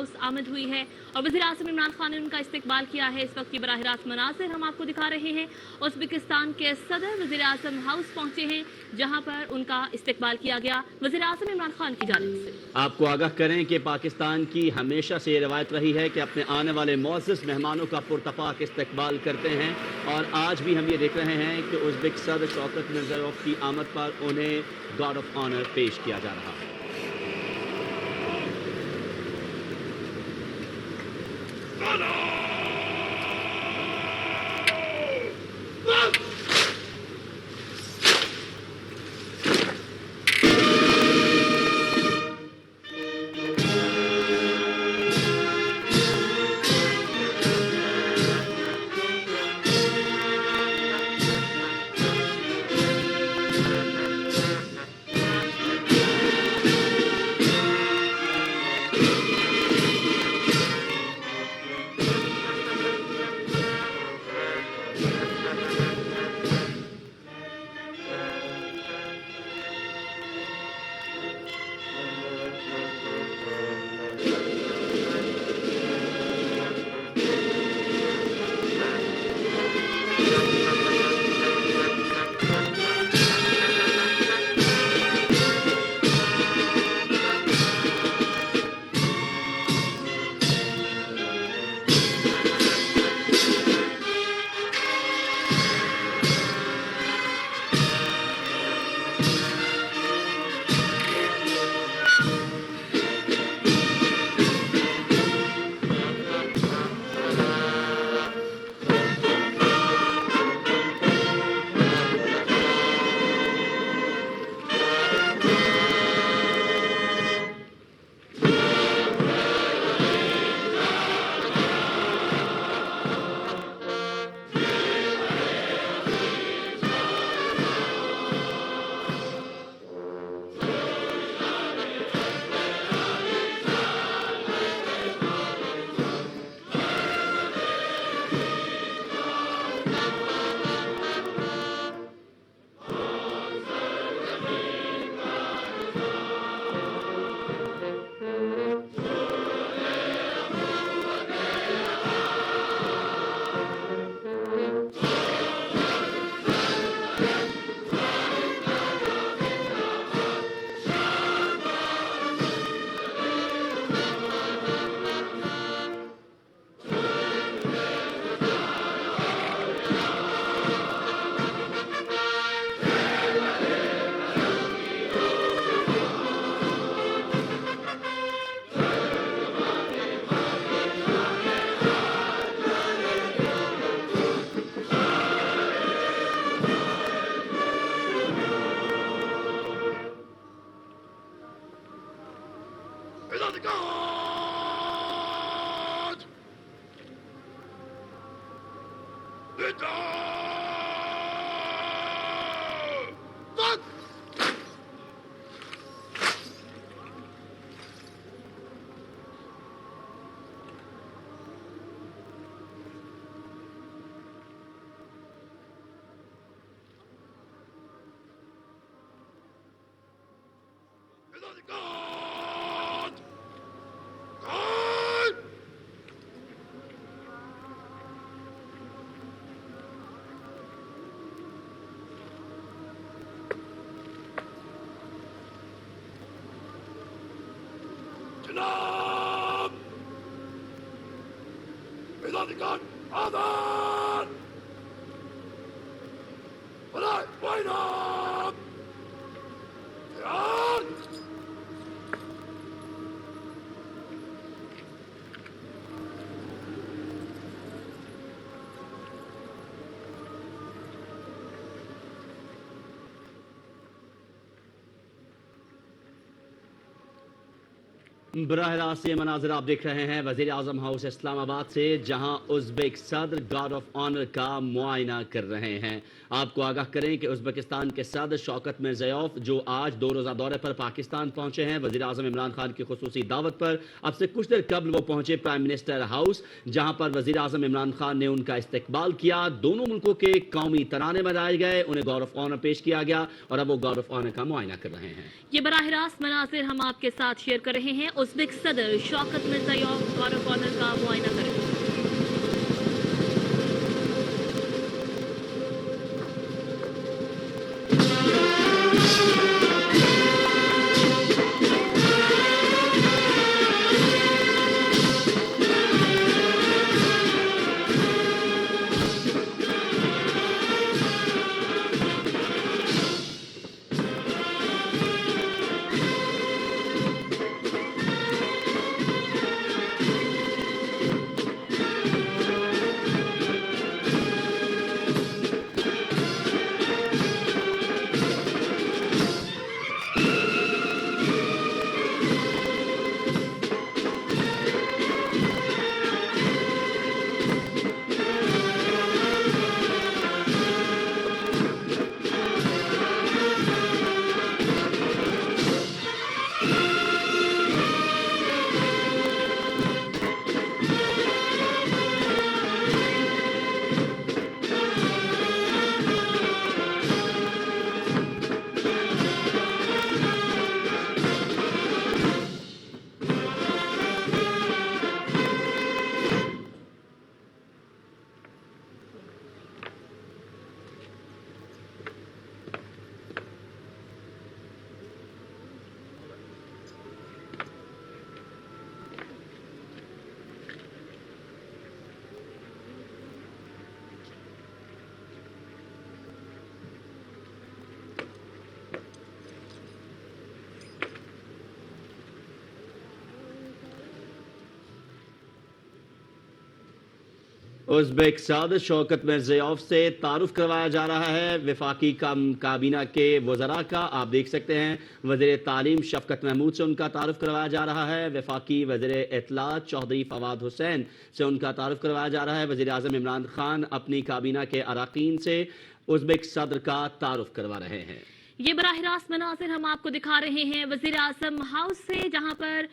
House आमद हुई है और वज़ीर आज़म इमरान खान ने उनका इस्तकबाल किया है। इस वक्त की बराह रास्त मनाज़िर हम आपको दिखा रहे हैं। उज़्बेकिस्तान के सदर वज़ीर आज़म हाउस पहुंचे हैं, जहां पर उनका इस्तकबाल किया गया वज़ीर आज़म इमरान खान की जानिब से। आपको आगाह करें कि पाकिस्तान की हमेशा से ये रवायत रही है कि अपने आने वाले मुअज़्ज़ज़ मेहमानों का पुरतपाक इस्तकबाल करते हैं और आज भी हम ये देख रहे हैं कि उज़्बेक सदर शौकत मिर्ज़ायोफ की आमद पर उन्हें गार्ड ऑफ ऑनर पेश किया जा रहा है। جناب بیدادگان آزاد برای وینام تیار बराह रास्त ये मनाज़िर आप देख रहे हैं वज़ीर आज़म हाउस इस्लामाबाद से, जहां उज़्बेक सदर गार्ड ऑफ ऑनर का मुआयना कर रहे हैं। आपको आगाह करें कि उज़्बेकिस्तान के सदर शौकत मिर्ज़ायोफ जो आज 2 रोज़ा दौरे पर पाकिस्तान पहुंचे हैं, वज़ीर आज़म इमरान खान की खुसूसी दावत पर अब से कुछ देर कबल वो पहुंचे प्राइम मिनिस्टर हाउस, जहां पर वज़ीर आज़म इमरान खान ने उनका इस्तकबाल किया। दोनों मुल्कों के कौमी तराने बजाए गए, उन्हें गार्ड ऑफ ऑनर पेश किया गया और अब वो गार्ड ऑफ ऑनर का मुआयना कर रहे हैं। ये बराह रास्त मनाज़िर हम आपके साथ शेयर कर रहे हैं। उज़्बेक सदर शौकत मिर्ज़ायोव गार्ड ऑफ ऑनर का मुआयना करेंगे। उज़्बेक सदर शौकत मिर्ज़ायोव से तारुफ करवाया जा रहा है वफाकी काबीना के वज़रा का। आप देख सकते हैं वज़ीर तालीम शफ़कत महमूद से उनका तारुफ करवाया जा रहा है। वफाकी वज़ीर इत्तलात चौधरी फवाद हुसैन से उनका तारुफ करवाया जा रहा है। वज़ीर आज़म इमरान खान अपनी काबीना के अरकान से उज़्बेक सदर का तारुफ करवा रहे हैं। ये बराह रास्त मनाज़िर हम आपको दिखा रहे हैं वज़ीर आज़म हाउस से, जहां पर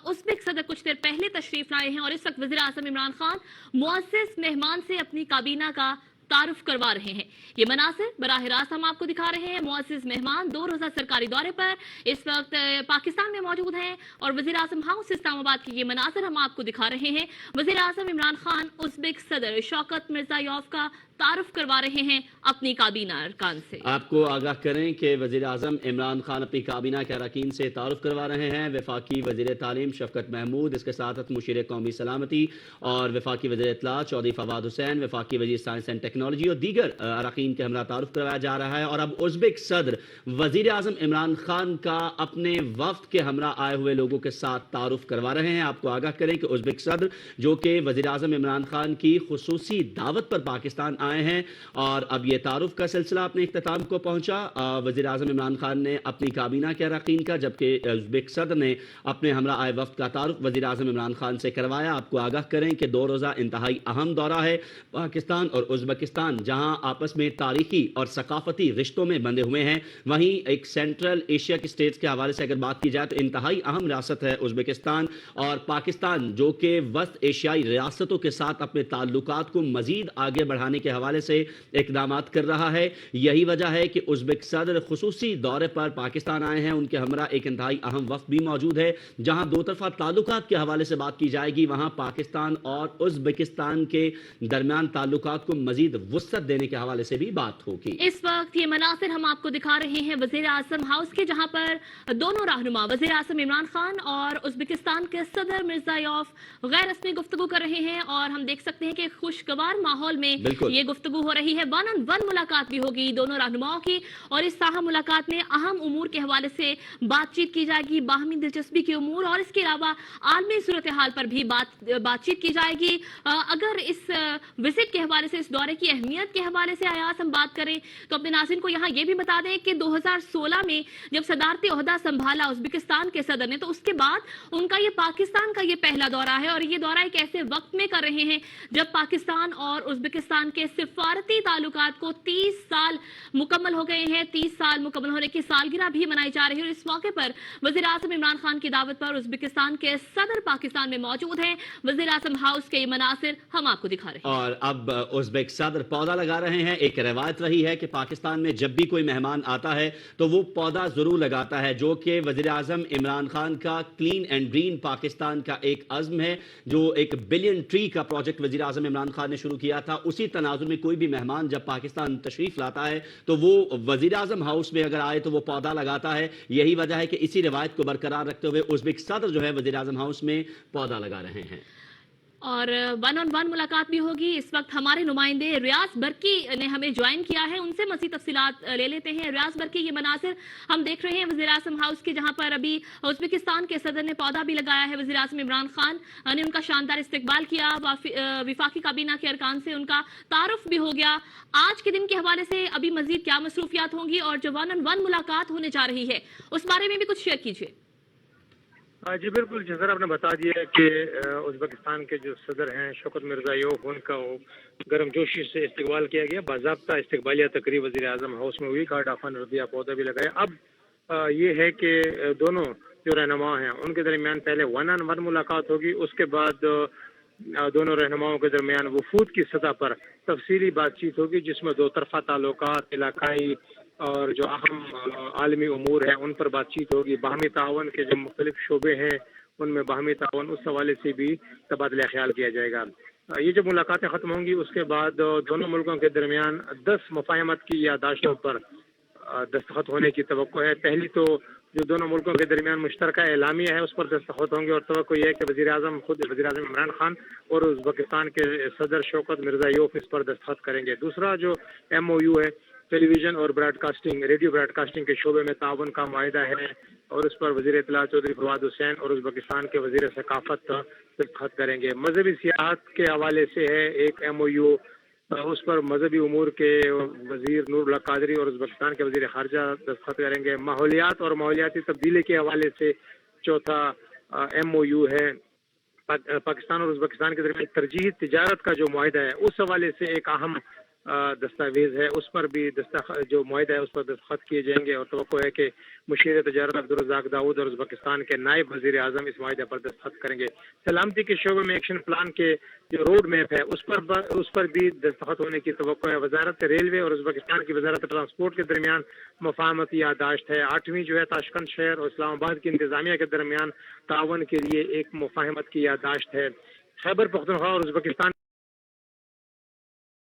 उज़्बेक सदर कुछ देर पहले तशरीफ लाए हैं और इस वक्त वज़ीर आज़म इमरान खान मुअज़्ज़िज़ मेहमान से अपनी काबीना का तारुफ करवा रहे हैं। ये मनासिर बराह रास्त हम आपको दिखा रहे हैं। मुअज़्ज़िज़ मेहमान 2 रोज़ा सरकारी दौरे पर इस वक्त पाकिस्तान में मौजूद हैं और वज़ीर आज़म हाउस इस्लामाबाद के ये मनासिर हम आपको दिखा रहे हैं। वज़ीर आज़म इमरान खान उज़्बेक सदर शौकत मिर्ज़ायोव का तारुफ करवा रहे हैं अपनी काबीना अरकान से। आपको आगाह करें कि वज़ीर आज़म इमरान खान अपनी काबीना के अरकान से तारुफ करवा रहे हैं। वफाकी वज़ीर तालीम शफ़कत महमूद, इसके साथ मुशीर कौमी सलामती और वफाकी वज़ीर इत्तलात चौधरी फवाद हुसैन, वफाकी वज़ीर साइंस एंड टेक्नोलॉजी और दीगर अरकान के हमरा तारुफ करवाया जा रहा है। और अब उज़्बेक सदर वज़ीर आज़म इमरान खान का अपने वफ्द के हमरा आए हुए लोगों के साथ तारुफ करवा रहे हैं। आपको आगाह करें कि उज़्बेक सदर जो कि वज़ीर आज़म इमरान खान की खुसूसी दावत पर पाकिस्तान आए हैं और अब ये तारुफ का सिलसिला अपने इख्तिताम को पहुंचा। वज़ीर आज़म इमरान खान ने अपनी काबीना के अरकान का, जबकि उज़्बेक सदर ने अपने हमरा आए वफ्द का तारुफ वज़ीर आज़म इमरान खान से करवाया। आपको आगाह करें कि 2 रोज़ा इंतहाई अहम दौरा है पाकिस्तान और उज़्बेकिस्तान, जहां आपस में तारीखी और सकाफती रिश्तों में बंधे हुए हैं। वहीं एक सेंट्रल एशिया की स्टेट्स के हवाले से अगर बात की जाए तो इंतहाई अहम रियासत है उज़्बेकिस्तान, और पाकिस्तान जो कि वस्त एशियाई रियासतों के साथ अपने ताल्लुकात को मज़ीद आगे बढ़ाने के हवाले से इक़दामात कर रहा है। यही वजह है कि उज़्बेक सदर खुसूसी दौरे पर पाकिस्तान आए हैं। उनके हमरा एक इंतहाई अहम वफ़द भी मौजूद है, जहां दो तरफा ताल्लुकात के हवाले से बात की जाएगी। वहां पाकिस्तान और उज़्बेकिस्तान के दरमियान ताल्लुकात को मज़ीद वुसअत देने के हवाले से भी बात होगी। इस वक्त ये मनासिर हम आपको दिखा रहे हैं वज़ीर आज़म हाउस के, जहां पर दोनों रहनुमा वज़ीर आज़म इमरान खान और उज़्बेकिस्तान के सदर मिर्ज़ायोव गैर रस्मी गुफ्तगू कर रहे हैं और हम देख सकते हैं कि खुशगवार माहौल में ये गुफ्तगू हो रही है। 1-on-1 मुलाकात भी होगी दोनों रहनुमाओं की और इस साहा मुलाकात में अहम उमूर के हवाले से बातचीत की जाएगी, बाहमी दिलचस्पी के उमूर और इसके अलावा आलमी सूरत हाल पर भी बातचीत की जाएगी। अगर इस विजिट के हवाले से, इस दौरे की अहमियत के हवाले से आयात हम बात करें तो अपने नाज़रीन को यहाँ ये भी बता दें कि 2016 में जब सदारती ओहदा संभाला उज़्बेकिस्तान के सदर ने, तो उसके बाद उनका ये पाकिस्तान का ये पहला दौरा है और ये दौरा एक ऐसे वक्त में कर रहे हैं जब पाकिस्तान और उज़्बेकिस्तान के सिफारती ताल्लुकात को 30 साल मुकम्मल हो गए हैं। 30 साल मुकम्मल होने की सालगिरह भी मनाई जा रही है और इस मौके पर वज़ीर आज़म इमरान खान की दावत पर उज़्बेकिस्तान के सदर पाकिस्तान में मौजूद हैं। वज़ीर आज़म हाउस के ये मनासिर हम आपको दिखा रहे हैं। और अब उज़्बेक सदर पौधा लगा रहे हैं। एक रवायत रही है कि पाकिस्तान में जब भी कोई मेहमान आता है तो वो पौधा जरूर लगाता है, जो कि वज़ीर आज़म इमरान खान का क्लीन एंड ग्रीन पाकिस्तान का एक अज़्म है, जो एक बिलियन ट्री का प्रोजेक्ट वज़ीर आज़म इमरान खान ने शुरू किया था। उसी तनाजुर में कोई भी मेहमान जब पाकिस्तान तशरीफ लाता है तो वो वज़ीर आज़म हाउस में अगर आए तो वो पौधा लगाता है। यही वजह है कि इसी रिवायत को बरकरार रखते हुए उज़्बेक सदर जो है वज़ीर आज़म हाउस में पौधा लगा रहे हैं। और 1-on-1 मुलाकात भी होगी। इस वक्त हमारे नुमाइंदे रियाज बरकी ने हमें ज्वाइन किया है, उनसे मज़ीद तफसीलात ले लेते हैं। रियाज बरकी, ये मनासिर हम देख रहे हैं वज़ीर आज़म हाउस के, जहां पर अभी उज़्बेकिस्तान के सदर ने पौधा भी लगाया है। वज़ीर आज़म इमरान खान ने उनका शानदार इस्तकबाल किया। विफाकी काबीना के अरकान से उनका तारुफ भी हो गया। आज के दिन के हवाले से अभी मज़ीद क्या मसरूफियात होंगी और जो 1-on-1 मुलाकात होने जा रही है उस बारे में भी कुछ शेयर कीजिए। जी बिल्कुल, जैसा आपने बता दिया कि उज़्बेकिस्तान के जो सदर हैं शौकत मिर्ज़ायोव, उनका गर्मजोशी से इस्तकबाल किया गया। बाज़ाब्ता इस्तकबालिया तकरीब वज़ीर आज़म हाउस में हुई, गार्ड ऑफ ऑनर दिया, पौधा भी लगाया। अब ये है कि दोनों जो रहनुमा हैं उनके दरमियान पहले 1-on-1 मुलाकात होगी, उसके बाद दोनों रहनुमाओं के दरमियान वफूद की सतह पर तफसीली बातचीत होगी, जिसमें दो तरफ़ा ताल्लुकात, इलाकाई और जो अहम आलमी उमूर हैं उन पर बातचीत होगी। बाहमी तावन के जो मुख्तलिफ शोबे हैं उनमें बाहमी तावन, उस हवाले से भी तबादला ख्याल किया जाएगा। ये जब मुलाकातें ख़त्म होंगी उसके बाद दोनों मुल्कों के दरमियान 10 मुफाहमत की यादाश्तों पर दस्तखत होने की तवक्को है। पहली तो जो दोनों मुल्कों के दरमियान मुश्तरका एलामिया है उस पर दस्तखत होंगे और तवक्को यह है कि वज़ीर आज़म खुद वज़ीर आज़म इमरान खान और उज़्बेकिस्तान के सदर शौकत मिर्ज़ायोव इस पर दस्तखत करेंगे। दूसरा जो MOU है, टेलीविज़न और ब्रॉडकास्टिंग, रेडियो ब्रॉडकास्टिंग के शोबे में ताउन का मुआहिदा है और उस पर वज़ीर इत्तला चौधरी फवाद हुसैन और उज़्बेकिस्तान के वज़ीर सकाफ़त दस्तखत करेंगे। मजहबी सियाहत के हवाले से है एक MOU, उस पर मजहबी उमूर के वज़ीर नूरुल्लाह कादरी और उज़्बेकिस्तान के वज़ीर ख़ारजा दस्तखत करेंगे। माहौलियात और माहौलियाती तब्दीली के हवाले से चौथा MOU है। पाकिस्तान और उज़्बेकिस्तान के दरमियान तरजीही तिजारत का जो मुआहिदा है उस हवाले से एक अहम दस्तावेज है, उस पर भी जो मुआहिदा है उस पर दस्तखत किए जाएंगे और तवक्को है कि मुशीर तजारत अब्दुर्रज़ाक दाऊद और उज़्बेकिस्तान के नायब वज़ीर आज़म इस मुआहिदे पर दस्तखत करेंगे। सलामती के शोबे में एक्शन प्लान के जो रोड मैप है उस पर भी दस्तखत होने की तवक्को है। वजारत रेलवे और उज़्बेकिस्तान की वजारत ट्रांसपोर्ट के दरमियान मुफाहमत यादाश्त है। 8वीं जो है ताशकंद शहर और इस्लामाबाद की इंतजामिया के दरमियान तावन के लिए एक मुफाहमत की यादाश्त है। खैबर पख्तूनख्वा और उज़्बेकिस्तान